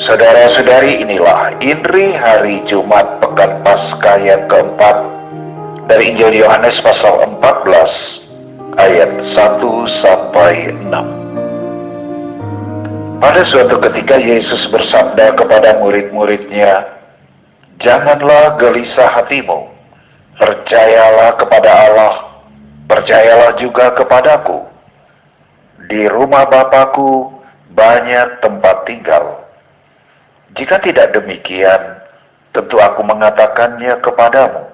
Saudara-saudari, inilah Inri hari Jumat Pekan Paskah yang keempat dari Injil Yohanes pasal 14 ayat 1 sampai 6. Pada suatu ketika Yesus bersabda kepada murid-muridnya, "Janganlah gelisah hatimu, percayalah kepada Allah, percayalah juga kepadaku. Di rumah Bapa-Ku banyak tempat tinggal. Jika tidak demikian, tentu aku mengatakannya kepadamu.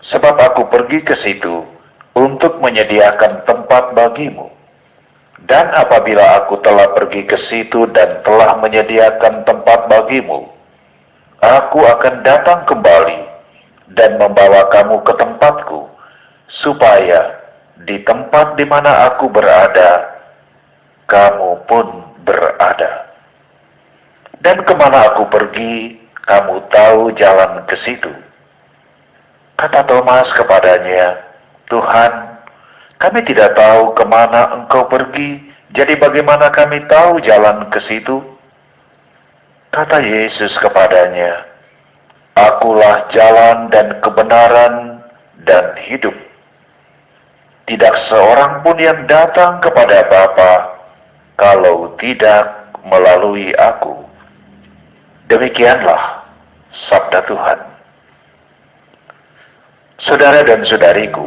Sebab aku pergi ke situ untuk menyediakan tempat bagimu. Dan apabila aku telah pergi ke situ dan telah menyediakan tempat bagimu, aku akan datang kembali dan membawa kamu ke tempatku, supaya di tempat di mana aku berada, kamu pun berada. Dan kemana aku pergi, kamu tahu jalan ke situ." Kata Thomas kepadanya, "Tuhan, kami tidak tahu kemana Engkau pergi, jadi bagaimana kami tahu jalan ke situ?" Kata Yesus kepadanya, "Akulah jalan dan kebenaran dan hidup. Tidak seorang pun yang datang kepada Bapa kalau tidak melalui aku." Demikianlah sabda Tuhan. Saudara dan saudariku,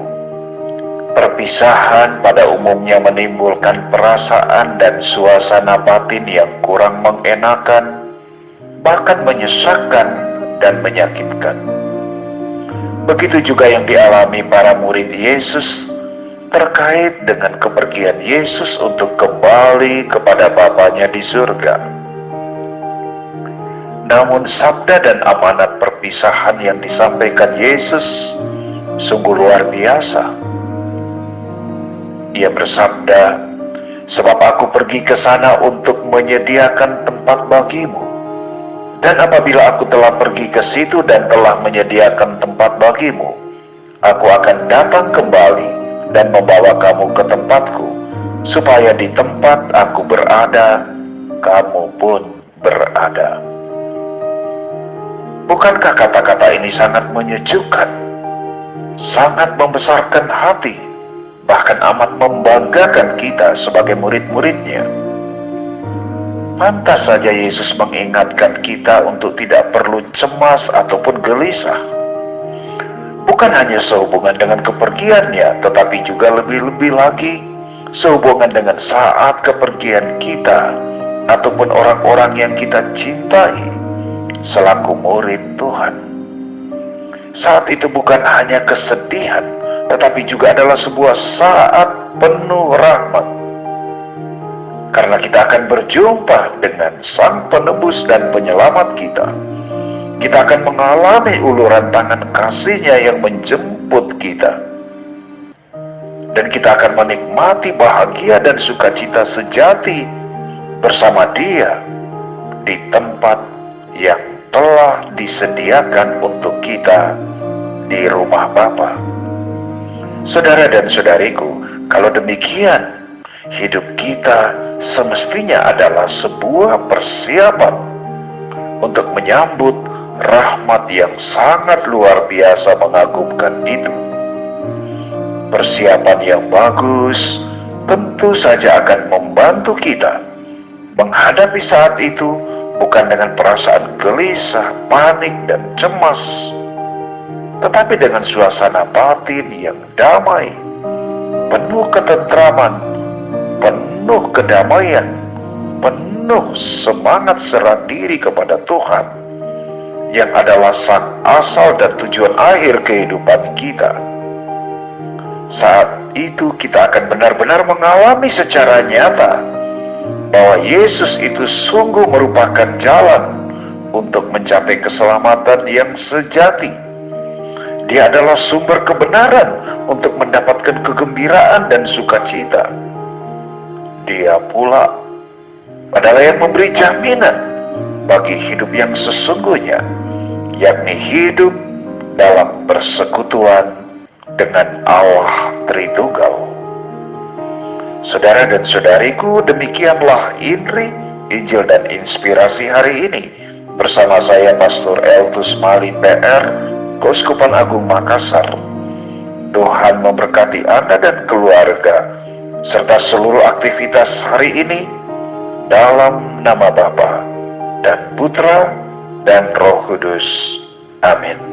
perpisahan pada umumnya menimbulkan perasaan dan suasana batin yang kurang mengenakan, bahkan menyesakkan dan menyakitkan. Begitu juga yang dialami para murid Yesus terkait dengan kepergian Yesus untuk kembali kepada Bapanya di surga. Namun sabda dan amanat perpisahan yang disampaikan Yesus sungguh luar biasa. Ia bersabda, "Sebab aku pergi ke sana untuk menyediakan tempat bagimu. Dan apabila aku telah pergi ke situ dan telah menyediakan tempat bagimu, aku akan datang kembali dan membawa kamu ke tempatku, supaya di tempat aku berada, kamu pun berada." Bukankah kata-kata ini sangat menyejukkan, sangat membesarkan hati, bahkan amat membanggakan kita sebagai murid-muridnya? Pantas saja Yesus mengingatkan kita untuk tidak perlu cemas ataupun gelisah. Bukan hanya sehubungan dengan kepergiannya, tetapi juga lebih-lebih lagi sehubungan dengan saat kepergian kita ataupun orang-orang yang kita cintai selaku murid Tuhan. Saat itu bukan hanya kesedihan, tetapi juga adalah sebuah saat penuh rahmat. Karena kita akan berjumpa dengan Sang Penebus dan Penyelamat kita. Kita akan mengalami uluran tangan kasih-Nya yang menjemput kita. Dan kita akan menikmati bahagia dan sukacita sejati bersama Dia di tempat yang telah disediakan untuk kita di rumah Bapa. Saudara dan saudariku, kalau demikian, hidup kita semestinya adalah sebuah persiapan untuk menyambut rahmat yang sangat luar biasa mengagumkan itu. Persiapan yang bagus tentu saja akan membantu kita menghadapi saat itu bukan dengan perasaan gelisah, panik, dan cemas, tetapi dengan suasana batin yang damai, penuh ketentraman, penuh kedamaian, penuh semangat serah diri kepada Tuhan, yang adalah sang asal dan tujuan akhir kehidupan kita. Saat itu kita akan benar-benar mengalami secara nyata bahwa Yesus itu sungguh merupakan jalan untuk mencapai keselamatan yang sejati. Dia adalah sumber kebenaran untuk mendapatkan kegembiraan dan sukacita. Dia pula adalah yang memberi jaminan bagi hidup yang sesungguhnya, yakni hidup dalam persekutuan dengan Allah Tritunggal. Saudara dan saudariku, demikianlah Inri Injil dan Inspirasi hari ini bersama saya Pastor Eltus Mali PR, Keuskupan Agung Makassar. Tuhan memberkati Anda dan keluarga serta seluruh aktivitas hari ini dalam nama Bapa dan Putra dan Roh Kudus. Amin.